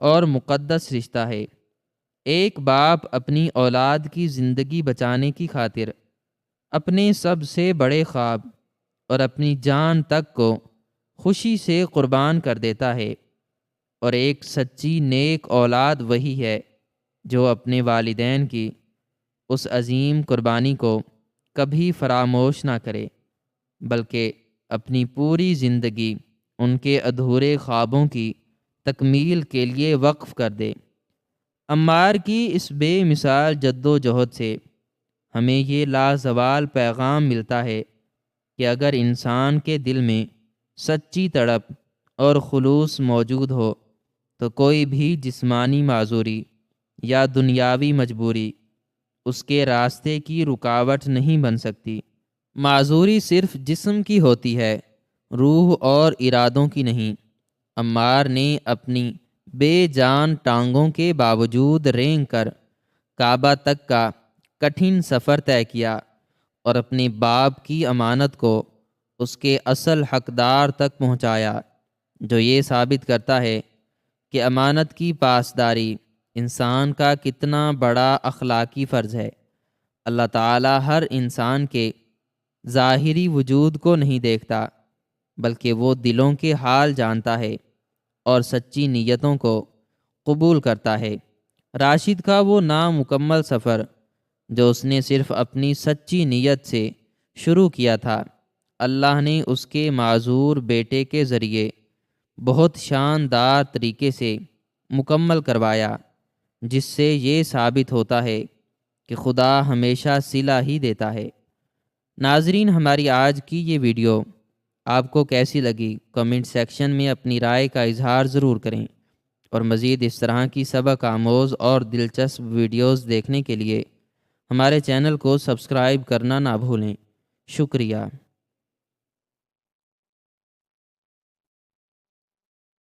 اور مقدس رشتہ ہے۔ ایک باپ اپنی اولاد کی زندگی بچانے کی خاطر اپنے سب سے بڑے خواب اور اپنی جان تک کو خوشی سے قربان کر دیتا ہے، اور ایک سچی نیک اولاد وہی ہے جو اپنے والدین کی اس عظیم قربانی کو کبھی فراموش نہ کرے بلکہ اپنی پوری زندگی ان کے ادھورے خوابوں کی تکمیل کے لیے وقف کر دے۔ عمار کی اس بے مثال جد و جہد سے ہمیں یہ لازوال پیغام ملتا ہے کہ اگر انسان کے دل میں سچی تڑپ اور خلوص موجود ہو تو کوئی بھی جسمانی معذوری یا دنیاوی مجبوری اس کے راستے کی رکاوٹ نہیں بن سکتی۔ معذوری صرف جسم کی ہوتی ہے، روح اور ارادوں کی نہیں۔ عمار نے اپنی بے جان ٹانگوں کے باوجود رینگ کر کعبہ تک کا کٹھن سفر طے کیا اور اپنے باپ کی امانت کو اس کے اصل حقدار تک پہنچایا، جو یہ ثابت کرتا ہے کہ امانت کی پاسداری انسان کا کتنا بڑا اخلاقی فرض ہے۔ اللہ تعالیٰ ہر انسان کے ظاہری وجود کو نہیں دیکھتا بلکہ وہ دلوں کے حال جانتا ہے اور سچی نیتوں کو قبول کرتا ہے۔ راشد کا وہ نامکمل سفر جو اس نے صرف اپنی سچی نیت سے شروع کیا تھا، اللہ نے اس کے معذور بیٹے کے ذریعے بہت شاندار طریقے سے مکمل کروایا، جس سے یہ ثابت ہوتا ہے کہ خدا ہمیشہ صلہ ہی دیتا ہے۔ ناظرین، ہماری آج کی یہ ویڈیو آپ کو کیسی لگی؟ کمنٹ سیکشن میں اپنی رائے کا اظہار ضرور کریں، اور مزید اس طرح کی سبق آموز اور دلچسپ ویڈیوز دیکھنے کے لیے ہمارے چینل کو سبسکرائب کرنا نہ بھولیں۔ شکریہ۔